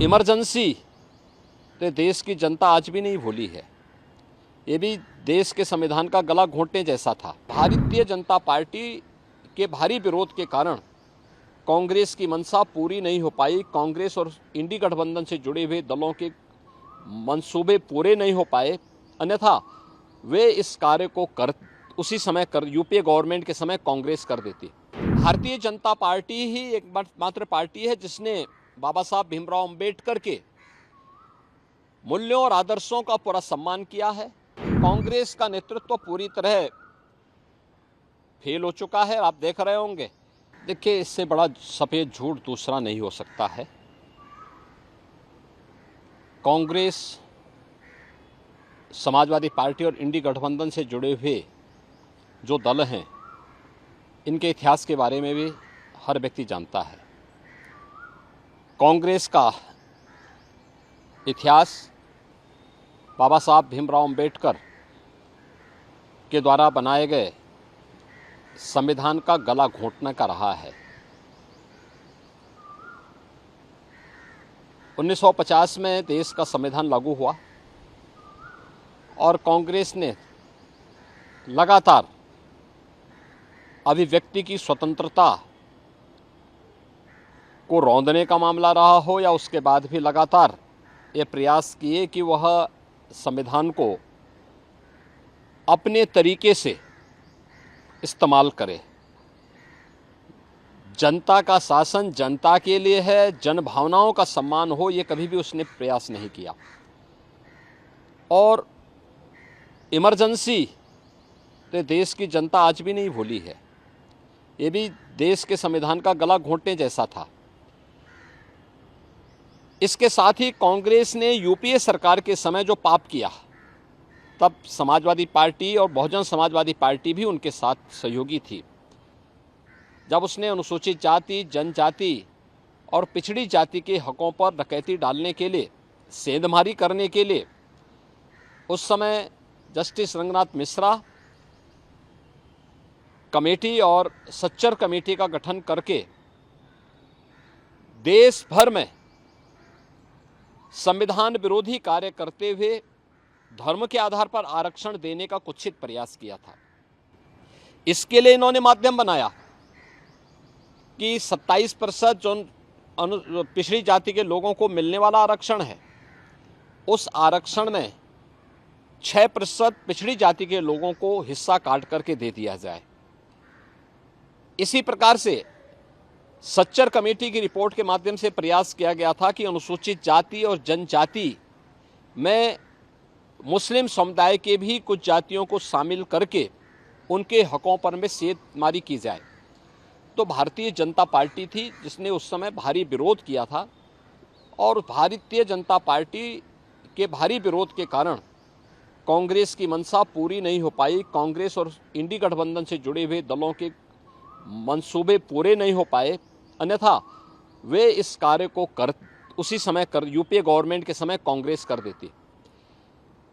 Emergency तो देश की जनता आज भी नहीं भूली है। ये भी देश के संविधान का गला घोंटने जैसा था। भारतीय जनता पार्टी के भारी विरोध के कारण कांग्रेस की मंशा पूरी नहीं हो पाई। कांग्रेस और इंडी गठबंधन से जुड़े हुए दलों के मंसूबे पूरे नहीं हो पाए, अन्यथा वे इस कार्य को उसी समय यूपीए गवर्नमेंट के समय कांग्रेस कर देती। भारतीय जनता पार्टी ही एकमात्र पार्टी है जिसने बाबा साहब भीमराव अंबेडकर के मूल्यों और आदर्शों का पूरा सम्मान किया है। कांग्रेस का नेतृत्व पूरी तरह फेल हो चुका है, आप देख रहे होंगे। देखिए, इससे बड़ा सफेद झूठ दूसरा नहीं हो सकता है। कांग्रेस, समाजवादी पार्टी और इंडी गठबंधन से जुड़े हुए जो दल हैं, इनके इतिहास के बारे में भी हर व्यक्ति जानता है। कांग्रेस का इतिहास बाबा साहब भीमराव अंबेडकर के द्वारा बनाए गए संविधान का गला घोंटने का रहा है। 1950 में देश का संविधान लागू हुआ और कांग्रेस ने लगातार अभिव्यक्ति की स्वतंत्रता को रौंदने का मामला रहा हो या उसके बाद भी लगातार ये प्रयास किए कि वह संविधान को अपने तरीके से इस्तेमाल करे। जनता का शासन जनता के लिए है, जन भावनाओं का सम्मान हो, ये कभी भी उसने प्रयास नहीं किया। और इमरजेंसी तो देश की जनता आज भी नहीं भूली है। ये भी देश के संविधान का गला घोंटने जैसा था। इसके साथ ही कांग्रेस ने यूपीए सरकार के समय जो पाप किया, तब समाजवादी पार्टी और बहुजन समाजवादी पार्टी भी उनके साथ सहयोगी थी। जब उसने अनुसूचित जाति, जनजाति और पिछड़ी जाति के हकों पर डकैती डालने के लिए, सेंधमारी करने के लिए उस समय जस्टिस रंगनाथ मिश्रा कमेटी और सच्चर कमेटी का गठन करके देश भर में संविधान विरोधी कार्य करते हुए धर्म के आधार पर आरक्षण देने का कुत्सित प्रयास किया था। इसके लिए इन्होंने माध्यम बनाया कि 27% जो पिछड़ी जाति के लोगों को मिलने वाला आरक्षण है, उस आरक्षण में 6% पिछड़ी जाति के लोगों को हिस्सा काट करके दे दिया जाए। इसी प्रकार से सच्चर कमेटी की रिपोर्ट के माध्यम से प्रयास किया गया था कि अनुसूचित जाति और जनजाति में मुस्लिम समुदाय के भी कुछ जातियों को शामिल करके उनके हकों पर में सेंधमारी की जाए। तो भारतीय जनता पार्टी थी जिसने उस समय भारी विरोध किया था और भारतीय जनता पार्टी के भारी विरोध के कारण कांग्रेस की मंशा पूरी नहीं हो पाई। कांग्रेस और इंडी गठबंधन से जुड़े हुए दलों के मंसूबे पूरे नहीं हो पाए, अन्यथा वे इस कार्य को उसी समय यूपीए गवर्नमेंट के समय कांग्रेस कर देती।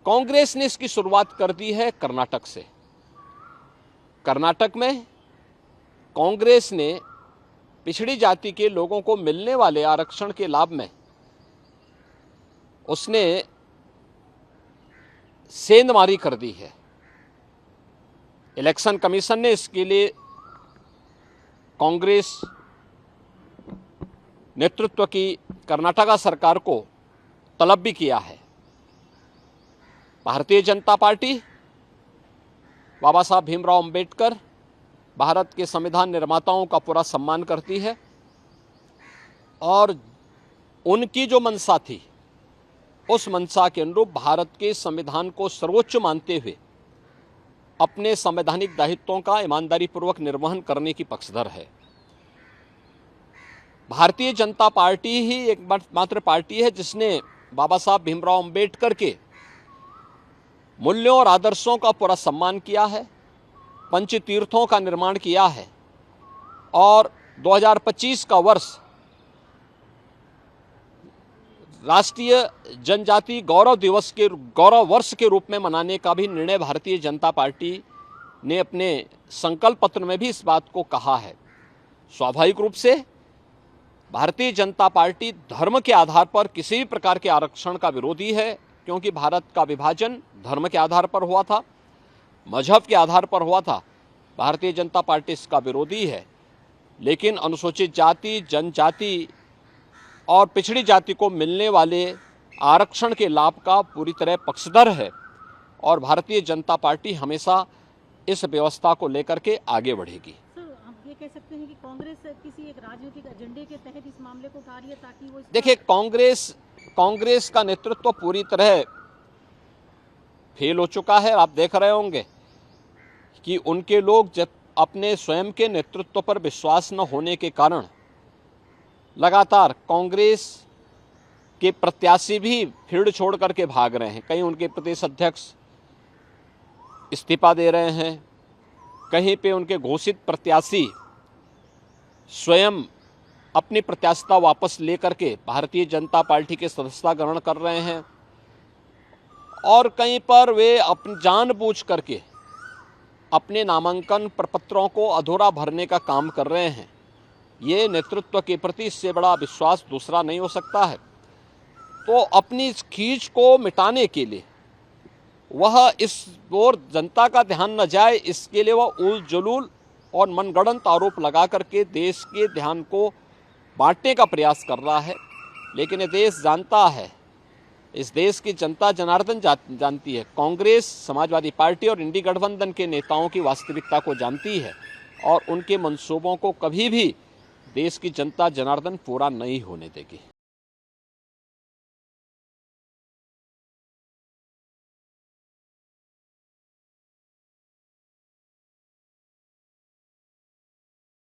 कांग्रेस ने इसकी शुरुआत कर दी है कर्नाटक से। कर्नाटक में कांग्रेस ने पिछड़ी जाति के लोगों को मिलने वाले आरक्षण के लाभ में उसने सेंधमारी कर दी है। इलेक्शन कमीशन ने इसके लिए कांग्रेस नेतृत्व की कर्नाटका सरकार को तलब भी किया है। भारतीय जनता पार्टी बाबा साहब भीमराव अंबेडकर, भारत के संविधान निर्माताओं का पूरा सम्मान करती है और उनकी जो मंशा थी, उस मंशा के अनुरूप भारत के संविधान को सर्वोच्च मानते हुए अपने संवैधानिक दायित्वों का ईमानदारी पूर्वक निर्वहन करने की पक्षधर है। भारतीय जनता पार्टी ही एकमात्र पार्टी है जिसने बाबा साहब भीमराव अंबेडकर के मूल्यों और आदर्शों का पूरा सम्मान किया है, पंच तीर्थों का निर्माण किया है और 2025 का वर्ष राष्ट्रीय जनजाति गौरव वर्ष के रूप में मनाने का भी निर्णय भारतीय जनता पार्टी ने अपने संकल्प पत्र में भी इस बात को कहा है। स्वाभाविक रूप से भारतीय जनता पार्टी धर्म के आधार पर किसी भी प्रकार के आरक्षण का विरोधी है, क्योंकि भारत का विभाजन धर्म के आधार पर हुआ था, मजहब के आधार पर हुआ था। भारतीय जनता पार्टी इसका विरोधी है, लेकिन अनुसूचित जाति, जनजाति और पिछड़ी जाति को मिलने वाले आरक्षण के लाभ का पूरी तरह पक्षधर है और भारतीय जनता पार्टी हमेशा इस व्यवस्था को लेकर के आगे बढ़ेगी। सर, हम ये कह सकते हैं कि कांग्रेस किसी एक राजनीतिक एजेंडे के तहत इस मामले को उठा रही है ताकि वो देखिए, कांग्रेस का नेतृत्व पूरी तरह फेल हो चुका है। आप देख रहे होंगे कि उनके लोग जब अपने स्वयं के नेतृत्व पर विश्वास न होने के कारण लगातार कांग्रेस के प्रत्याशी भी फील्ड छोड़ करके भाग रहे हैं। कहीं उनके प्रदेश अध्यक्ष इस्तीफा दे रहे हैं, कहीं पे उनके घोषित प्रत्याशी स्वयं अपनी प्रत्याशिता वापस लेकर के भारतीय जनता पार्टी के सदस्यता ग्रहण कर रहे हैं, और कहीं पर वे अपनी जानबूझ करके अपने नामांकन प्रपत्रों को अधूरा भरने का काम कर रहे हैं। ये नेतृत्व के प्रति इससे बड़ा विश्वास दूसरा नहीं हो सकता है। तो अपनी इस खींच को मिटाने के लिए वह इस ओर जनता का ध्यान न जाए, इसके लिए वह उल जलूल और मनगढ़ंत आरोप लगा करके देश के ध्यान को बांटने का प्रयास कर रहा है। लेकिन ये देश जानता है, इस देश की जनता जनार्दन जानती है, कांग्रेस, समाजवादी पार्टी और इंडी गठबंधन के नेताओं की वास्तविकता को जानती है और उनके मंसूबों को कभी भी देश की जनता जनार्दन पूरा नहीं होने देगी।